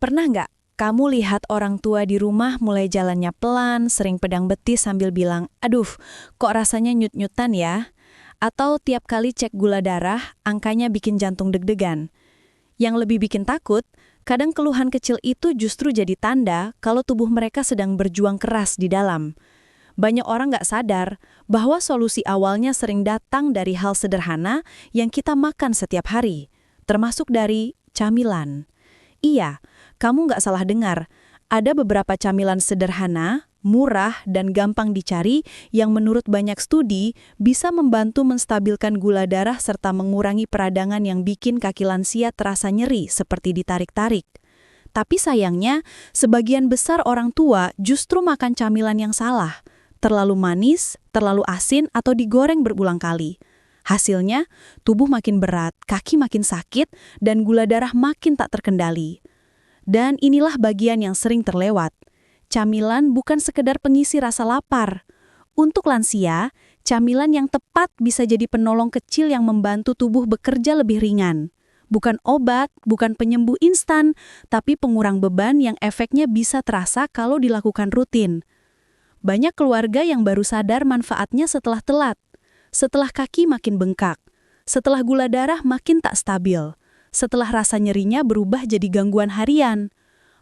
Pernah nggak kamu lihat orang tua di rumah mulai jalannya pelan, sering pedang betis sambil bilang, "Aduh, kok rasanya nyut-nyutan ya?" Atau tiap kali cek gula darah, angkanya bikin jantung deg-degan. Yang lebih bikin takut, kadang keluhan kecil itu justru jadi tanda kalau tubuh mereka sedang berjuang keras di dalam. Banyak orang nggak sadar bahwa solusi awalnya sering datang dari hal sederhana yang kita makan setiap hari, termasuk dari camilan. Iya, kamu nggak salah dengar. Ada beberapa camilan sederhana, murah, dan gampang dicari yang menurut banyak studi bisa membantu menstabilkan gula darah serta mengurangi peradangan yang bikin kaki lansia terasa nyeri seperti ditarik-tarik. Tapi sayangnya, sebagian besar orang tua justru makan camilan yang salah. Terlalu manis, terlalu asin, atau digoreng berulang kali. Hasilnya, tubuh makin berat, kaki makin sakit, dan gula darah makin tak terkendali. Dan inilah bagian yang sering terlewat. Camilan bukan sekedar pengisi rasa lapar. Untuk lansia, camilan yang tepat bisa jadi penolong kecil yang membantu tubuh bekerja lebih ringan. Bukan obat, bukan penyembuh instan, tapi pengurang beban yang efeknya bisa terasa kalau dilakukan rutin. Banyak keluarga yang baru sadar manfaatnya setelah telat. Setelah kaki makin bengkak, setelah gula darah makin tak stabil, setelah rasa nyerinya berubah jadi gangguan harian.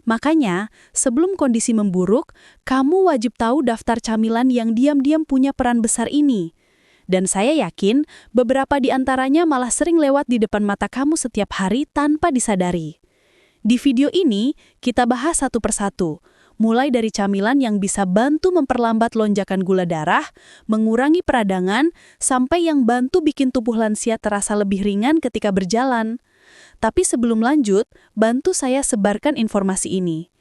Makanya, sebelum kondisi memburuk, kamu wajib tahu daftar camilan yang diam-diam punya peran besar ini. Dan saya yakin, beberapa di antaranya malah sering lewat di depan mata kamu setiap hari tanpa disadari. Di video ini, kita bahas satu persatu. Mulai dari camilan yang bisa bantu memperlambat lonjakan gula darah, mengurangi peradangan, sampai yang bantu bikin tubuh lansia terasa lebih ringan ketika berjalan. Tapi sebelum lanjut, bantu saya sebarkan informasi ini.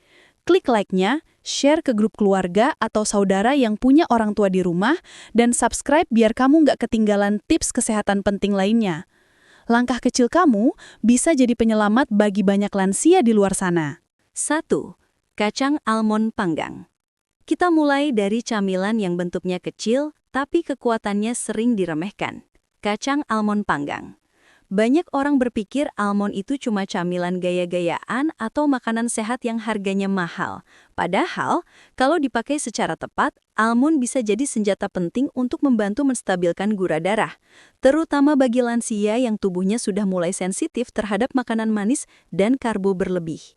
Klik like-nya, share ke grup keluarga atau saudara yang punya orang tua di rumah, dan subscribe biar kamu nggak ketinggalan tips kesehatan penting lainnya. Langkah kecil kamu bisa jadi penyelamat bagi banyak lansia di luar sana. 1. Kacang almond panggang. Kita mulai dari camilan yang bentuknya kecil, tapi kekuatannya sering diremehkan. Kacang almond panggang. Banyak orang berpikir almond itu cuma camilan gaya-gayaan atau makanan sehat yang harganya mahal. Padahal, kalau dipakai secara tepat, almond bisa jadi senjata penting untuk membantu menstabilkan gula darah. Terutama bagi lansia yang tubuhnya sudah mulai sensitif terhadap makanan manis dan karbo berlebih.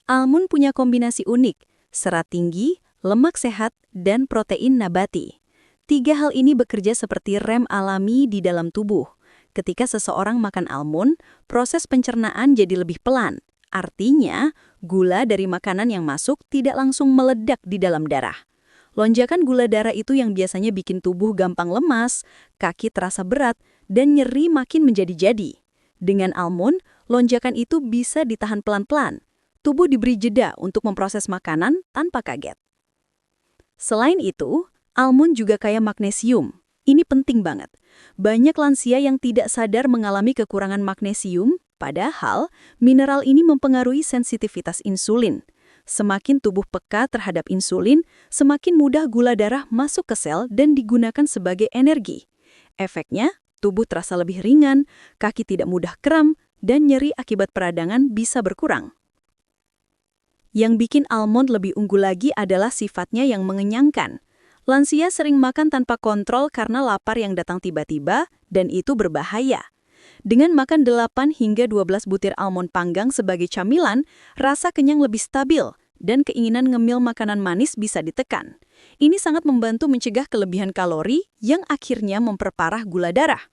Almond punya kombinasi unik, serat tinggi, lemak sehat, dan protein nabati. 3 hal ini bekerja seperti rem alami di dalam tubuh. Ketika seseorang makan almond, proses pencernaan jadi lebih pelan. Artinya, gula dari makanan yang masuk tidak langsung meledak di dalam darah. Lonjakan gula darah itu yang biasanya bikin tubuh gampang lemas, kaki terasa berat, dan nyeri makin menjadi-jadi. Dengan almond, lonjakan itu bisa ditahan pelan-pelan. Tubuh diberi jeda untuk memproses makanan tanpa kaget. Selain itu, almond juga kaya magnesium. Ini penting banget. Banyak lansia yang tidak sadar mengalami kekurangan magnesium, padahal mineral ini mempengaruhi sensitivitas insulin. Semakin tubuh peka terhadap insulin, semakin mudah gula darah masuk ke sel dan digunakan sebagai energi. Efeknya, tubuh terasa lebih ringan, kaki tidak mudah kram, dan nyeri akibat peradangan bisa berkurang. Yang bikin almond lebih unggul lagi adalah sifatnya yang mengenyangkan. Lansia sering makan tanpa kontrol karena lapar yang datang tiba-tiba, dan itu berbahaya. Dengan makan 8 hingga 12 butir almond panggang sebagai camilan, rasa kenyang lebih stabil, dan keinginan ngemil makanan manis bisa ditekan. Ini sangat membantu mencegah kelebihan kalori yang akhirnya memperparah gula darah.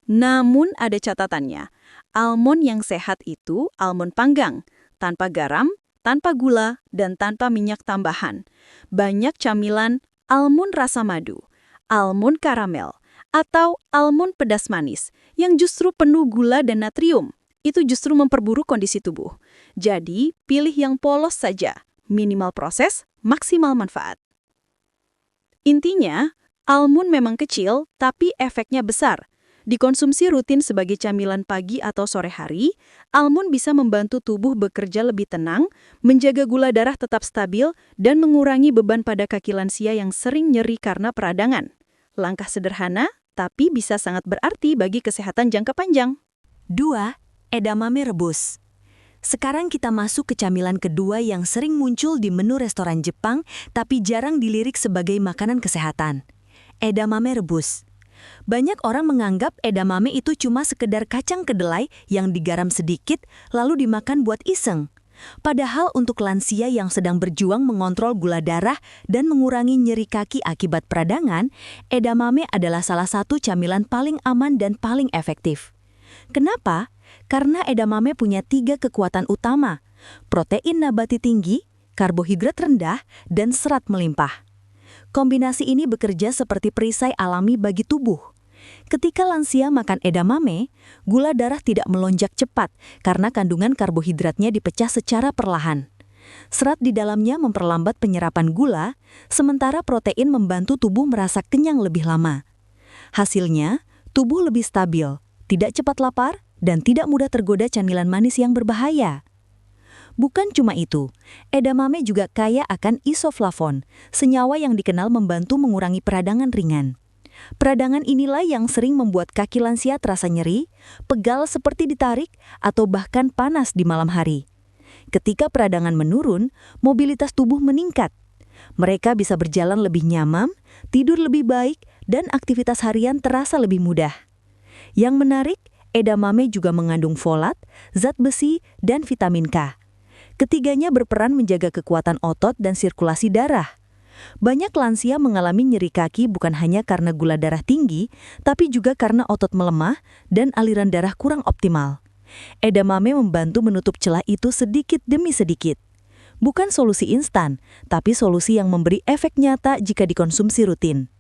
Namun ada catatannya, almond yang sehat itu almond panggang, tanpa garam, tanpa gula, dan tanpa minyak tambahan. Banyak camilan almond rasa madu, almond karamel, atau almond pedas manis yang justru penuh gula dan natrium. Itu justru memperburuk kondisi tubuh. Jadi, pilih yang polos saja, minimal proses, maksimal manfaat. Intinya, almond memang kecil, tapi efeknya besar. Dikonsumsi rutin sebagai camilan pagi atau sore hari, almond bisa membantu tubuh bekerja lebih tenang, menjaga gula darah tetap stabil, dan mengurangi beban pada kaki lansia yang sering nyeri karena peradangan. Langkah sederhana, tapi bisa sangat berarti bagi kesehatan jangka panjang. 2. Edamame rebus. Sekarang kita masuk ke camilan kedua yang sering muncul di menu restoran Jepang tapi jarang dilirik sebagai makanan kesehatan. Edamame rebus. Banyak orang menganggap edamame itu cuma sekedar kacang kedelai yang digaram sedikit lalu dimakan buat iseng. Padahal untuk lansia yang sedang berjuang mengontrol gula darah dan mengurangi nyeri kaki akibat peradangan, edamame adalah salah satu camilan paling aman dan paling efektif. Kenapa? Karena edamame punya 3 kekuatan utama: protein nabati tinggi, karbohidrat rendah, dan serat melimpah. Kombinasi ini bekerja seperti perisai alami bagi tubuh. Ketika lansia makan edamame, gula darah tidak melonjak cepat karena kandungan karbohidratnya dipecah secara perlahan. Serat di dalamnya memperlambat penyerapan gula, sementara protein membantu tubuh merasa kenyang lebih lama. Hasilnya, tubuh lebih stabil, tidak cepat lapar, dan tidak mudah tergoda camilan manis yang berbahaya. Bukan cuma itu, edamame juga kaya akan isoflavon, senyawa yang dikenal membantu mengurangi peradangan ringan. Peradangan inilah yang sering membuat kaki lansia terasa nyeri, pegal seperti ditarik, atau bahkan panas di malam hari. Ketika peradangan menurun, mobilitas tubuh meningkat. Mereka bisa berjalan lebih nyaman, tidur lebih baik, dan aktivitas harian terasa lebih mudah. Yang menarik, edamame juga mengandung folat, zat besi, dan vitamin K. Ketiganya berperan menjaga kekuatan otot dan sirkulasi darah. Banyak lansia mengalami nyeri kaki bukan hanya karena gula darah tinggi, tapi juga karena otot melemah dan aliran darah kurang optimal. Edamame membantu menutup celah itu sedikit demi sedikit. Bukan solusi instan, tapi solusi yang memberi efek nyata jika dikonsumsi rutin.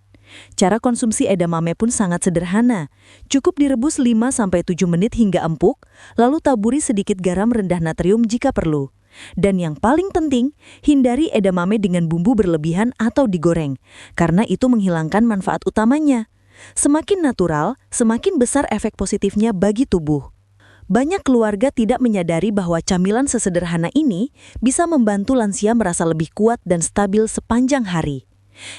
Cara konsumsi edamame pun sangat sederhana. Cukup direbus 5-7 menit hingga empuk, lalu taburi sedikit garam rendah natrium jika perlu. Dan yang paling penting, hindari edamame dengan bumbu berlebihan atau digoreng, karena itu menghilangkan manfaat utamanya. Semakin natural, semakin besar efek positifnya bagi tubuh. Banyak keluarga tidak menyadari bahwa camilan sesederhana ini bisa membantu lansia merasa lebih kuat dan stabil sepanjang hari.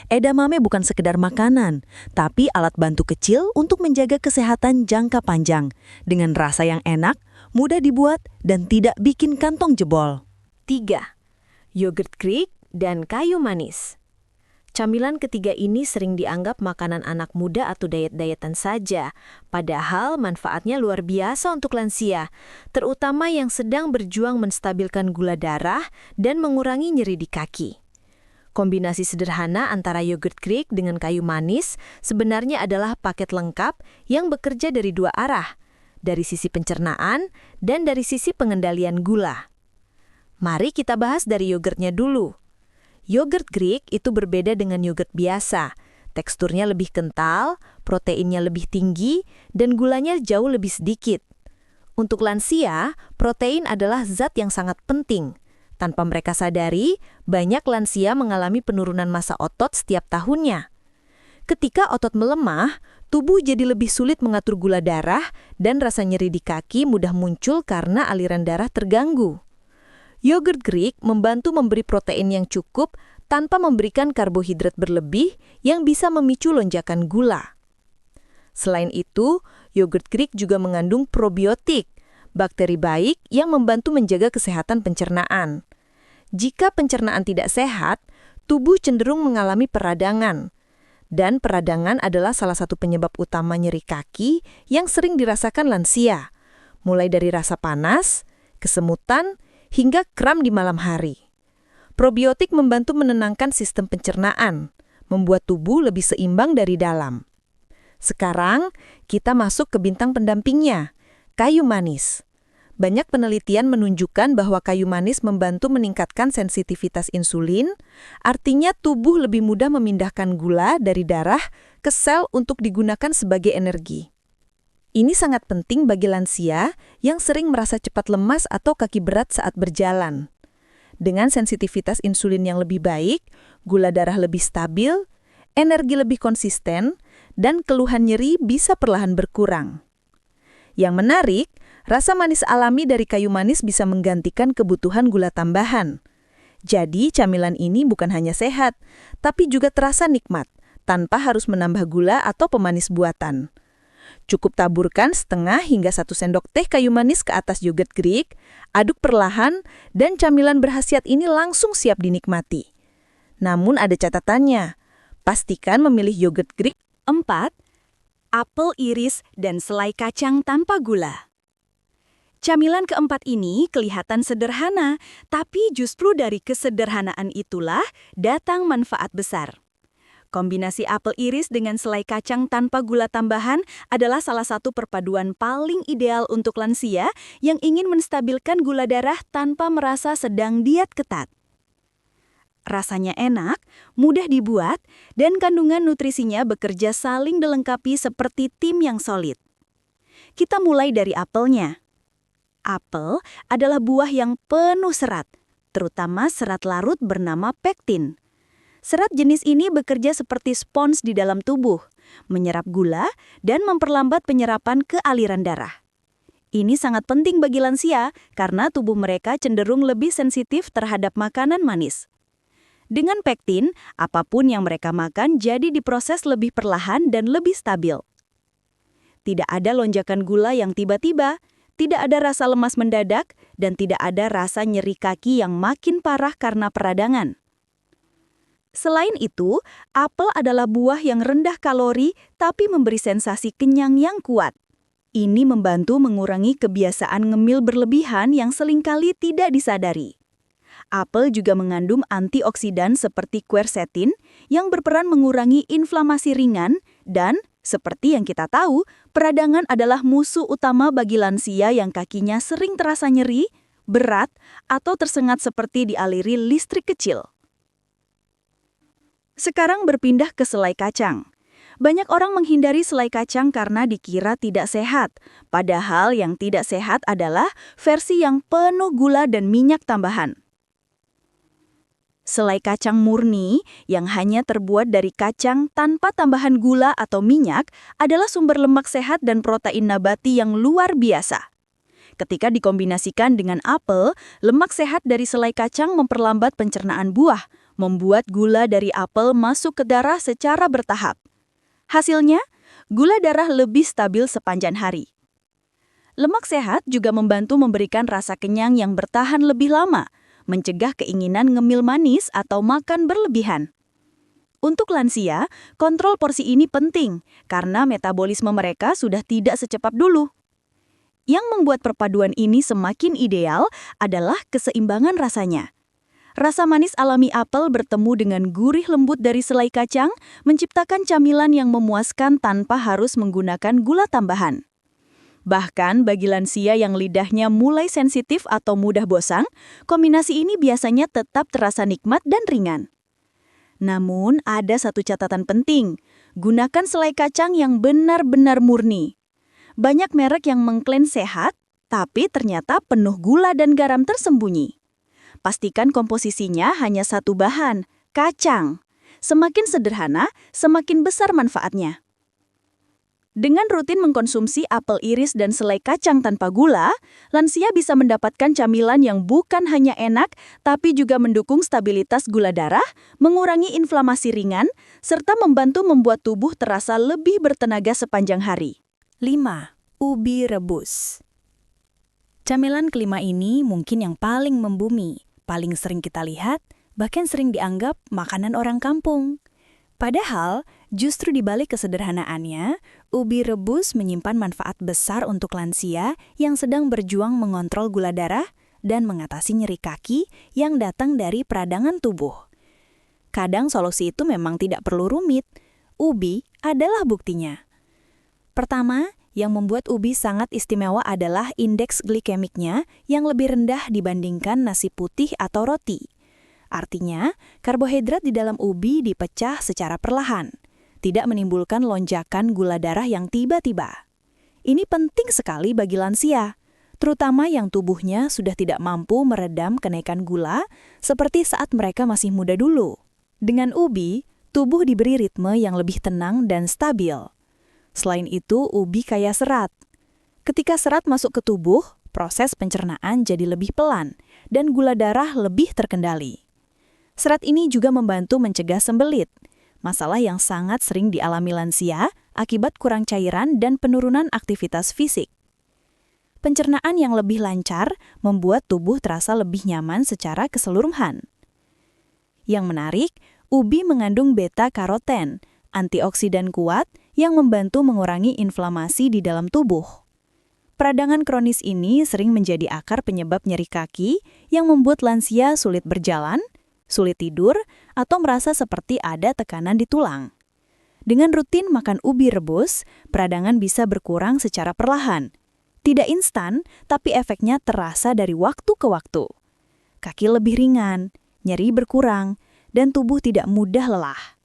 Edamame bukan sekedar makanan, tapi alat bantu kecil untuk menjaga kesehatan jangka panjang, dengan rasa yang enak, mudah dibuat, dan tidak bikin kantong jebol. 3. Yogurt Greek dan kayu manis. Camilan ketiga ini sering dianggap makanan anak muda atau diet-dietan saja, padahal manfaatnya luar biasa untuk lansia, terutama yang sedang berjuang menstabilkan gula darah dan mengurangi nyeri di kaki. Kombinasi sederhana antara yogurt Greek dengan kayu manis sebenarnya adalah paket lengkap yang bekerja dari 2 arah, dari sisi pencernaan dan dari sisi pengendalian gula. Mari kita bahas dari yogurtnya dulu. Yogurt Greek itu berbeda dengan yogurt biasa. Teksturnya lebih kental, proteinnya lebih tinggi, dan gulanya jauh lebih sedikit. Untuk lansia, protein adalah zat yang sangat penting. Tanpa mereka sadari, banyak lansia mengalami penurunan massa otot setiap tahunnya. Ketika otot melemah, tubuh jadi lebih sulit mengatur gula darah dan rasa nyeri di kaki mudah muncul karena aliran darah terganggu. Yogurt Greek membantu memberi protein yang cukup tanpa memberikan karbohidrat berlebih yang bisa memicu lonjakan gula. Selain itu, yogurt Greek juga mengandung probiotik, bakteri baik yang membantu menjaga kesehatan pencernaan. Jika pencernaan tidak sehat, tubuh cenderung mengalami peradangan. Dan peradangan adalah salah satu penyebab utama nyeri kaki yang sering dirasakan lansia, mulai dari rasa panas, kesemutan, hingga kram di malam hari. Probiotik membantu menenangkan sistem pencernaan, membuat tubuh lebih seimbang dari dalam. Sekarang, kita masuk ke bintang pendampingnya, kayu manis. Banyak penelitian menunjukkan bahwa kayu manis membantu meningkatkan sensitivitas insulin, artinya tubuh lebih mudah memindahkan gula dari darah ke sel untuk digunakan sebagai energi. Ini sangat penting bagi lansia yang sering merasa cepat lemas atau kaki berat saat berjalan. Dengan sensitivitas insulin yang lebih baik, gula darah lebih stabil, energi lebih konsisten, dan keluhan nyeri bisa perlahan berkurang. Yang menarik, rasa manis alami dari kayu manis bisa menggantikan kebutuhan gula tambahan. Jadi, camilan ini bukan hanya sehat, tapi juga terasa nikmat, tanpa harus menambah gula atau pemanis buatan. Cukup taburkan setengah hingga 1 sendok teh kayu manis ke atas yogurt Greek, aduk perlahan, dan camilan berkhasiat ini langsung siap dinikmati. Namun ada catatannya, pastikan memilih yogurt Greek. 4. Apel iris dan selai kacang tanpa gula. Camilan keempat ini kelihatan sederhana, tapi justru dari kesederhanaan itulah datang manfaat besar. Kombinasi apel iris dengan selai kacang tanpa gula tambahan adalah salah satu perpaduan paling ideal untuk lansia yang ingin menstabilkan gula darah tanpa merasa sedang diet ketat. Rasanya enak, mudah dibuat, dan kandungan nutrisinya bekerja saling dilengkapi seperti tim yang solid. Kita mulai dari apelnya. Apel adalah buah yang penuh serat, terutama serat larut bernama pektin. Serat jenis ini bekerja seperti spons di dalam tubuh, menyerap gula dan memperlambat penyerapan ke aliran darah. Ini sangat penting bagi lansia karena tubuh mereka cenderung lebih sensitif terhadap makanan manis. Dengan pektin, apapun yang mereka makan jadi diproses lebih perlahan dan lebih stabil. Tidak ada lonjakan gula yang tiba-tiba, tidak ada rasa lemas mendadak, dan tidak ada rasa nyeri kaki yang makin parah karena peradangan. Selain itu, apel adalah buah yang rendah kalori tapi memberi sensasi kenyang yang kuat. Ini membantu mengurangi kebiasaan ngemil berlebihan yang seringkali tidak disadari. Apel juga mengandung antioksidan seperti quercetin yang berperan mengurangi inflamasi ringan dan, seperti yang kita tahu, peradangan adalah musuh utama bagi lansia yang kakinya sering terasa nyeri, berat, atau tersengat seperti dialiri listrik kecil. Sekarang berpindah ke selai kacang. Banyak orang menghindari selai kacang karena dikira tidak sehat, padahal yang tidak sehat adalah versi yang penuh gula dan minyak tambahan. Selai kacang murni yang hanya terbuat dari kacang tanpa tambahan gula atau minyak adalah sumber lemak sehat dan protein nabati yang luar biasa. Ketika dikombinasikan dengan apel, lemak sehat dari selai kacang memperlambat pencernaan buah, membuat gula dari apel masuk ke darah secara bertahap. Hasilnya, gula darah lebih stabil sepanjang hari. Lemak sehat juga membantu memberikan rasa kenyang yang bertahan lebih lama, mencegah keinginan ngemil manis atau makan berlebihan. Untuk lansia, kontrol porsi ini penting karena metabolisme mereka sudah tidak secepat dulu. Yang membuat perpaduan ini semakin ideal adalah keseimbangan rasanya. Rasa manis alami apel bertemu dengan gurih lembut dari selai kacang menciptakan camilan yang memuaskan tanpa harus menggunakan gula tambahan. Bahkan bagi lansia yang lidahnya mulai sensitif atau mudah bosan, kombinasi ini biasanya tetap terasa nikmat dan ringan. Namun ada satu catatan penting, gunakan selai kacang yang benar-benar murni. Banyak merek yang mengklaim sehat, tapi ternyata penuh gula dan garam tersembunyi. Pastikan komposisinya hanya satu bahan, kacang. Semakin sederhana, semakin besar manfaatnya. Dengan rutin mengkonsumsi apel iris dan selai kacang tanpa gula, lansia bisa mendapatkan camilan yang bukan hanya enak, tapi juga mendukung stabilitas gula darah, mengurangi inflamasi ringan, serta membantu membuat tubuh terasa lebih bertenaga sepanjang hari. 5. Ubi rebus. Camilan kelima ini mungkin yang paling membumi, paling sering kita lihat, bahkan sering dianggap makanan orang kampung. Padahal, justru di balik kesederhanaannya, ubi rebus menyimpan manfaat besar untuk lansia yang sedang berjuang mengontrol gula darah dan mengatasi nyeri kaki yang datang dari peradangan tubuh. Kadang solusi itu memang tidak perlu rumit. Ubi adalah buktinya. Pertama, yang membuat ubi sangat istimewa adalah indeks glikemiknya yang lebih rendah dibandingkan nasi putih atau roti. Artinya, karbohidrat di dalam ubi dipecah secara perlahan, tidak menimbulkan lonjakan gula darah yang tiba-tiba. Ini penting sekali bagi lansia, terutama yang tubuhnya sudah tidak mampu meredam kenaikan gula seperti saat mereka masih muda dulu. Dengan ubi, tubuh diberi ritme yang lebih tenang dan stabil. Selain itu, ubi kaya serat. Ketika serat masuk ke tubuh, proses pencernaan jadi lebih pelan dan gula darah lebih terkendali. Serat ini juga membantu mencegah sembelit, masalah yang sangat sering dialami lansia akibat kurang cairan dan penurunan aktivitas fisik. Pencernaan yang lebih lancar membuat tubuh terasa lebih nyaman secara keseluruhan. Yang menarik, ubi mengandung beta-karoten, antioksidan kuat yang membantu mengurangi inflamasi di dalam tubuh. Peradangan kronis ini sering menjadi akar penyebab nyeri kaki yang membuat lansia sulit berjalan, sulit tidur, atau merasa seperti ada tekanan di tulang. Dengan rutin makan ubi rebus, peradangan bisa berkurang secara perlahan. Tidak instan, tapi efeknya terasa dari waktu ke waktu. Kaki lebih ringan, nyeri berkurang, dan tubuh tidak mudah lelah.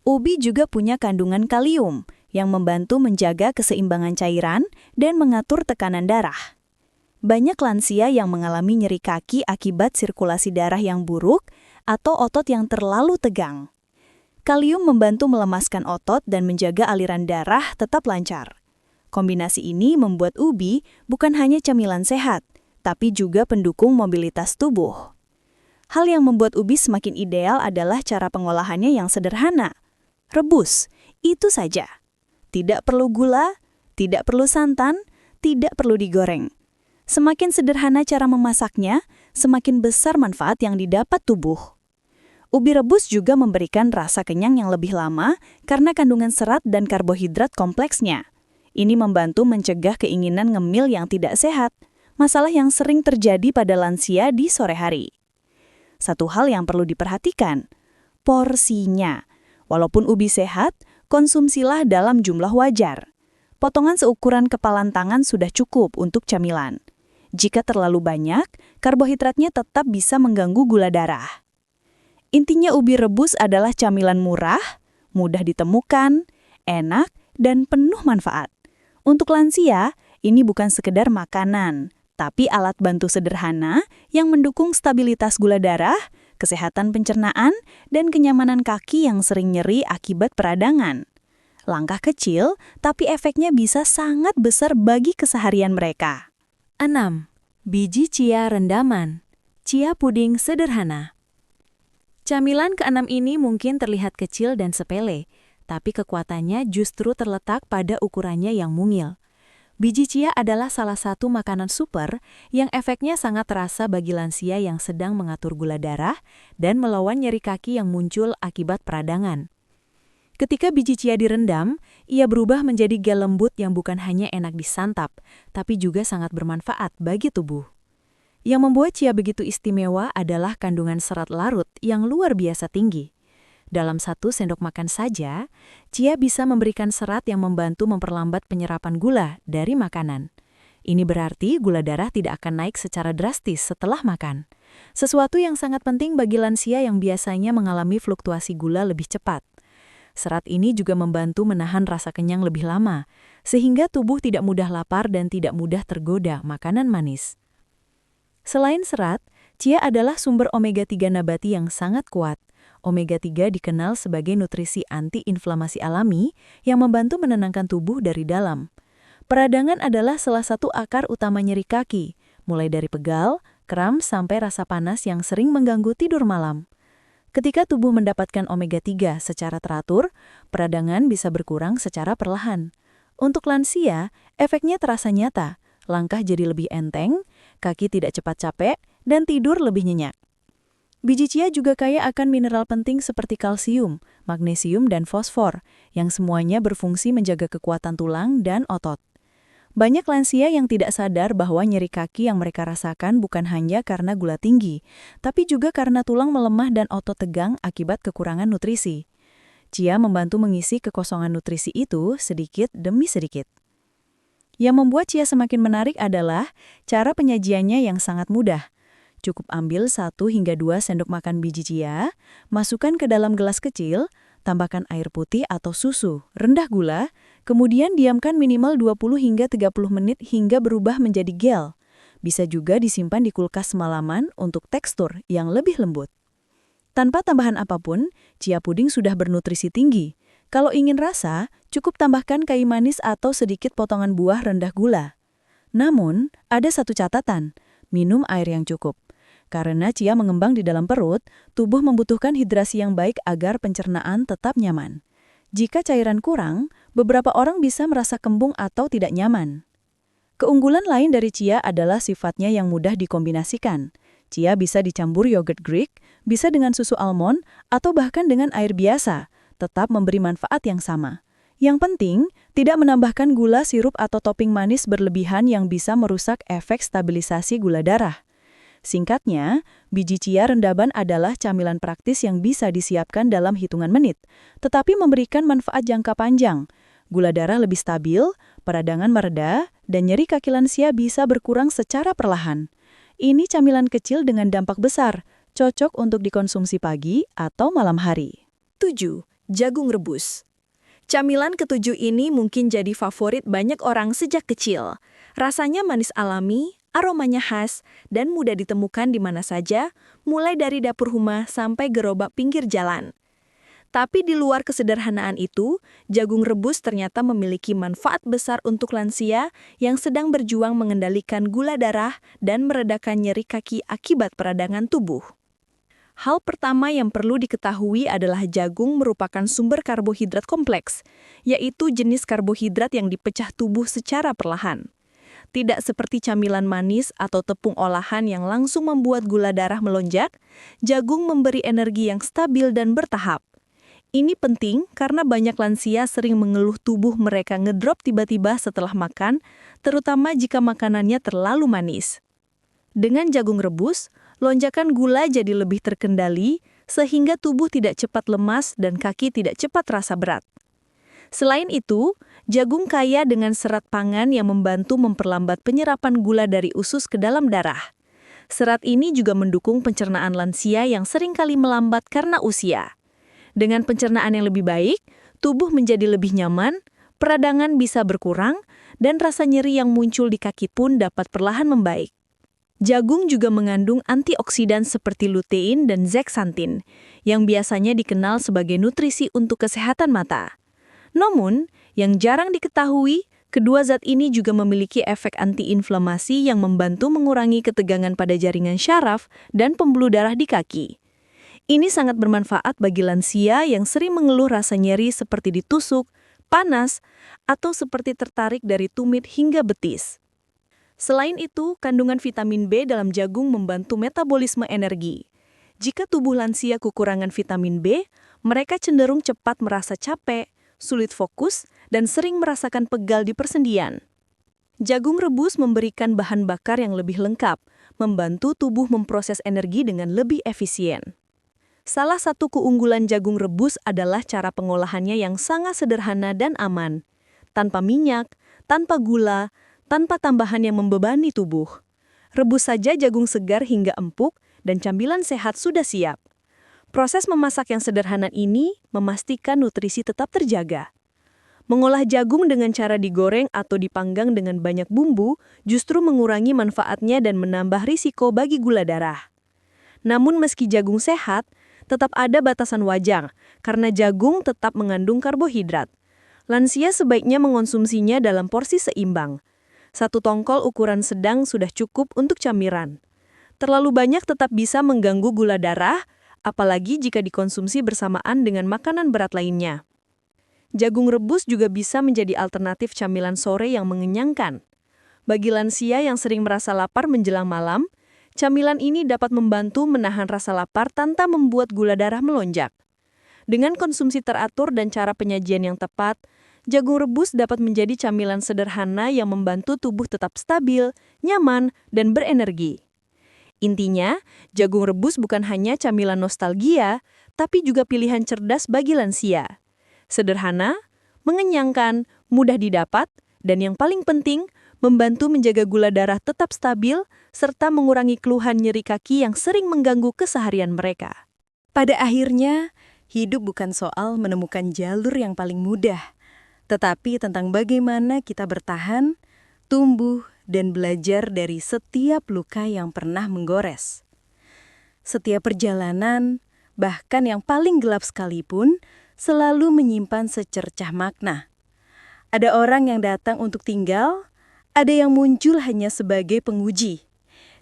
Ubi juga punya kandungan kalium yang membantu menjaga keseimbangan cairan dan mengatur tekanan darah. Banyak lansia yang mengalami nyeri kaki akibat sirkulasi darah yang buruk atau otot yang terlalu tegang. Kalium membantu melemaskan otot dan menjaga aliran darah tetap lancar. Kombinasi ini membuat ubi bukan hanya camilan sehat, tapi juga pendukung mobilitas tubuh. Hal yang membuat ubi semakin ideal adalah cara pengolahannya yang sederhana. Rebus, itu saja. Tidak perlu gula, tidak perlu santan, tidak perlu digoreng. Semakin sederhana cara memasaknya, semakin besar manfaat yang didapat tubuh. Ubi rebus juga memberikan rasa kenyang yang lebih lama karena kandungan serat dan karbohidrat kompleksnya. Ini membantu mencegah keinginan ngemil yang tidak sehat, masalah yang sering terjadi pada lansia di sore hari. Satu hal yang perlu diperhatikan, porsinya. Walaupun ubi sehat, konsumsilah dalam jumlah wajar. Potongan seukuran kepalan tangan sudah cukup untuk camilan. Jika terlalu banyak, karbohidratnya tetap bisa mengganggu gula darah. Intinya ubi rebus adalah camilan murah, mudah ditemukan, enak, dan penuh manfaat. Untuk lansia, ini bukan sekedar makanan, tapi alat bantu sederhana yang mendukung stabilitas gula darah, kesehatan pencernaan, dan kenyamanan kaki yang sering nyeri akibat peradangan. Langkah kecil, tapi efeknya bisa sangat besar bagi keseharian mereka. 6. Biji chia rendaman. Chia puding sederhana. Camilan keenam ini mungkin terlihat kecil dan sepele, tapi kekuatannya justru terletak pada ukurannya yang mungil. Biji chia adalah salah satu makanan super yang efeknya sangat terasa bagi lansia yang sedang mengatur gula darah dan melawan nyeri kaki yang muncul akibat peradangan. Ketika biji chia direndam, ia berubah menjadi gel lembut yang bukan hanya enak disantap, tapi juga sangat bermanfaat bagi tubuh. Yang membuat chia begitu istimewa adalah kandungan serat larut yang luar biasa tinggi. Dalam 1 sendok makan saja, chia bisa memberikan serat yang membantu memperlambat penyerapan gula dari makanan. Ini berarti gula darah tidak akan naik secara drastis setelah makan. Sesuatu yang sangat penting bagi lansia yang biasanya mengalami fluktuasi gula lebih cepat. Serat ini juga membantu menahan rasa kenyang lebih lama, sehingga tubuh tidak mudah lapar dan tidak mudah tergoda makanan manis. Selain serat, chia adalah sumber omega-3 nabati yang sangat kuat. Omega-3 dikenal sebagai nutrisi anti-inflamasi alami yang membantu menenangkan tubuh dari dalam. Peradangan adalah salah satu akar utama nyeri kaki, mulai dari pegal, kram, sampai rasa panas yang sering mengganggu tidur malam. Ketika tubuh mendapatkan omega-3 secara teratur, peradangan bisa berkurang secara perlahan. Untuk lansia, efeknya terasa nyata, langkah jadi lebih enteng, kaki tidak cepat capek, dan tidur lebih nyenyak. Biji chia juga kaya akan mineral penting seperti kalsium, magnesium, dan fosfor, yang semuanya berfungsi menjaga kekuatan tulang dan otot. Banyak lansia yang tidak sadar bahwa nyeri kaki yang mereka rasakan bukan hanya karena gula tinggi, tapi juga karena tulang melemah dan otot tegang akibat kekurangan nutrisi. Chia membantu mengisi kekosongan nutrisi itu sedikit demi sedikit. Yang membuat chia semakin menarik adalah cara penyajiannya yang sangat mudah. Cukup ambil 1 hingga 2 sendok makan biji chia, masukkan ke dalam gelas kecil, tambahkan air putih atau susu, rendah gula, kemudian diamkan minimal 20 hingga 30 menit hingga berubah menjadi gel. Bisa juga disimpan di kulkas semalaman untuk tekstur yang lebih lembut. Tanpa tambahan apapun, chia puding sudah bernutrisi tinggi. Kalau ingin rasa, cukup tambahkan kayu manis atau sedikit potongan buah rendah gula. Namun, ada satu catatan, minum air yang cukup. Karena chia mengembang di dalam perut, tubuh membutuhkan hidrasi yang baik agar pencernaan tetap nyaman. Jika cairan kurang, beberapa orang bisa merasa kembung atau tidak nyaman. Keunggulan lain dari chia adalah sifatnya yang mudah dikombinasikan. Chia bisa dicampur yogurt Greek, bisa dengan susu almond, atau bahkan dengan air biasa, tetap memberi manfaat yang sama. Yang penting, tidak menambahkan gula, sirup, atau topping manis berlebihan yang bisa merusak efek stabilisasi gula darah. Singkatnya, biji chia rendaban adalah camilan praktis yang bisa disiapkan dalam hitungan menit, tetapi memberikan manfaat jangka panjang. Gula darah lebih stabil, peradangan mereda, dan nyeri kaki lansia bisa berkurang secara perlahan. Ini camilan kecil dengan dampak besar, cocok untuk dikonsumsi pagi atau malam hari. 7. Jagung rebus. Camilan ketujuh ini mungkin jadi favorit banyak orang sejak kecil. Rasanya manis alami, aromanya khas, dan mudah ditemukan di mana saja, mulai dari dapur rumah sampai gerobak pinggir jalan. Tapi di luar kesederhanaan itu, jagung rebus ternyata memiliki manfaat besar untuk lansia yang sedang berjuang mengendalikan gula darah dan meredakan nyeri kaki akibat peradangan tubuh. Hal pertama yang perlu diketahui adalah jagung merupakan sumber karbohidrat kompleks, yaitu jenis karbohidrat yang dipecah tubuh secara perlahan. Tidak seperti camilan manis atau tepung olahan yang langsung membuat gula darah melonjak, jagung memberi energi yang stabil dan bertahap. Ini penting karena banyak lansia sering mengeluh tubuh mereka ngedrop tiba-tiba setelah makan, terutama jika makanannya terlalu manis. Dengan jagung rebus, lonjakan gula jadi lebih terkendali, sehingga tubuh tidak cepat lemas dan kaki tidak cepat terasa berat. Selain itu, jagung kaya dengan serat pangan yang membantu memperlambat penyerapan gula dari usus ke dalam darah. Serat ini juga mendukung pencernaan lansia yang seringkali melambat karena usia. Dengan pencernaan yang lebih baik, tubuh menjadi lebih nyaman, peradangan bisa berkurang, dan rasa nyeri yang muncul di kaki pun dapat perlahan membaik. Jagung juga mengandung antioksidan seperti lutein dan zeaxanthin, yang biasanya dikenal sebagai nutrisi untuk kesehatan mata. Namun, yang jarang diketahui, kedua zat ini juga memiliki efek antiinflamasi yang membantu mengurangi ketegangan pada jaringan syaraf dan pembuluh darah di kaki. Ini sangat bermanfaat bagi lansia yang sering mengeluh rasa nyeri seperti ditusuk, panas, atau seperti tertarik dari tumit hingga betis. Selain itu, kandungan vitamin B dalam jagung membantu metabolisme energi. Jika tubuh lansia kekurangan vitamin B, mereka cenderung cepat merasa capek, sulit fokus, dan sering merasakan pegal di persendian. Jagung rebus memberikan bahan bakar yang lebih lengkap, membantu tubuh memproses energi dengan lebih efisien. Salah satu keunggulan jagung rebus adalah cara pengolahannya yang sangat sederhana dan aman. Tanpa minyak, tanpa gula, tanpa tambahan yang membebani tubuh. Rebus saja jagung segar hingga empuk dan camilan sehat sudah siap. Proses memasak yang sederhana ini memastikan nutrisi tetap terjaga. Mengolah jagung dengan cara digoreng atau dipanggang dengan banyak bumbu justru mengurangi manfaatnya dan menambah risiko bagi gula darah. Namun meski jagung sehat, tetap ada batasan wajar karena jagung tetap mengandung karbohidrat. Lansia sebaiknya mengonsumsinya dalam porsi seimbang. 1 tongkol ukuran sedang sudah cukup untuk camilan. Terlalu banyak tetap bisa mengganggu gula darah, apalagi jika dikonsumsi bersamaan dengan makanan berat lainnya. Jagung rebus juga bisa menjadi alternatif camilan sore yang mengenyangkan. Bagi lansia yang sering merasa lapar menjelang malam, camilan ini dapat membantu menahan rasa lapar tanpa membuat gula darah melonjak. Dengan konsumsi teratur dan cara penyajian yang tepat, jagung rebus dapat menjadi camilan sederhana yang membantu tubuh tetap stabil, nyaman, dan berenergi. Intinya, jagung rebus bukan hanya camilan nostalgia, tapi juga pilihan cerdas bagi lansia. Sederhana, mengenyangkan, mudah didapat, dan yang paling penting, membantu menjaga gula darah tetap stabil, serta mengurangi keluhan nyeri kaki yang sering mengganggu keseharian mereka. Pada akhirnya, hidup bukan soal menemukan jalur yang paling mudah, tetapi tentang bagaimana kita bertahan, tumbuh, dan belajar dari setiap luka yang pernah menggores. Setiap perjalanan, bahkan yang paling gelap sekalipun, selalu menyimpan secercah makna. Ada orang yang datang untuk tinggal, ada yang muncul hanya sebagai penguji,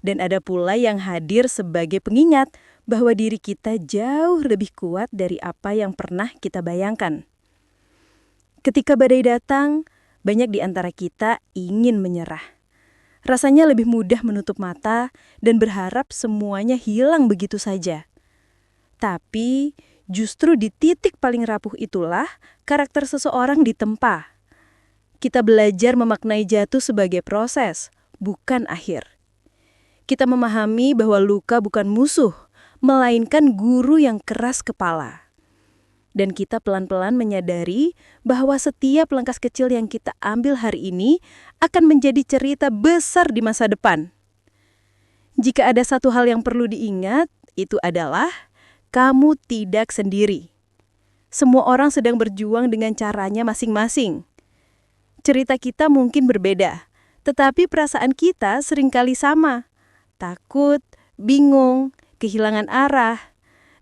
dan ada pula yang hadir sebagai pengingat bahwa diri kita jauh lebih kuat dari apa yang pernah kita bayangkan. Ketika badai datang, banyak di antara kita ingin menyerah. Rasanya lebih mudah menutup mata dan berharap semuanya hilang begitu saja. Tapi justru di titik paling rapuh itulah karakter seseorang ditempa. Kita belajar memaknai jatuh sebagai proses, bukan akhir. Kita memahami bahwa luka bukan musuh, melainkan guru yang keras kepala. Dan kita pelan-pelan menyadari bahwa setiap langkah kecil yang kita ambil hari ini akan menjadi cerita besar di masa depan. Jika ada satu hal yang perlu diingat, itu adalah kamu tidak sendiri. Semua orang sedang berjuang dengan caranya masing-masing. Cerita kita mungkin berbeda, tetapi perasaan kita seringkali sama. Takut, bingung, kehilangan arah.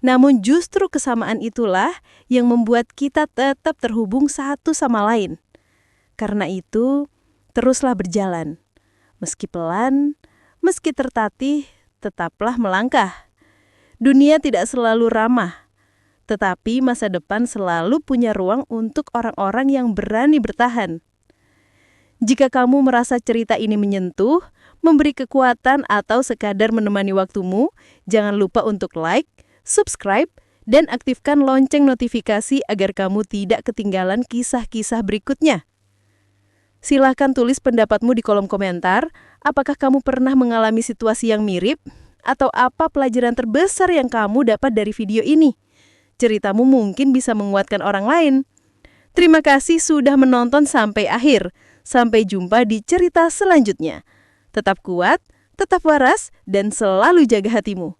Namun justru kesamaan itulah yang membuat kita tetap terhubung satu sama lain. Karena itu, teruslah berjalan. Meski pelan, meski tertatih, tetaplah melangkah. Dunia tidak selalu ramah, tetapi masa depan selalu punya ruang untuk orang-orang yang berani bertahan. Jika kamu merasa cerita ini menyentuh, memberi kekuatan atau sekadar menemani waktumu, jangan lupa untuk like, subscribe, dan aktifkan lonceng notifikasi agar kamu tidak ketinggalan kisah-kisah berikutnya. Silahkan tulis pendapatmu di kolom komentar, apakah kamu pernah mengalami situasi yang mirip, atau apa pelajaran terbesar yang kamu dapat dari video ini. Ceritamu mungkin bisa menguatkan orang lain. Terima kasih sudah menonton sampai akhir. Sampai jumpa di cerita selanjutnya. Tetap kuat, tetap waras, dan selalu jaga hatimu.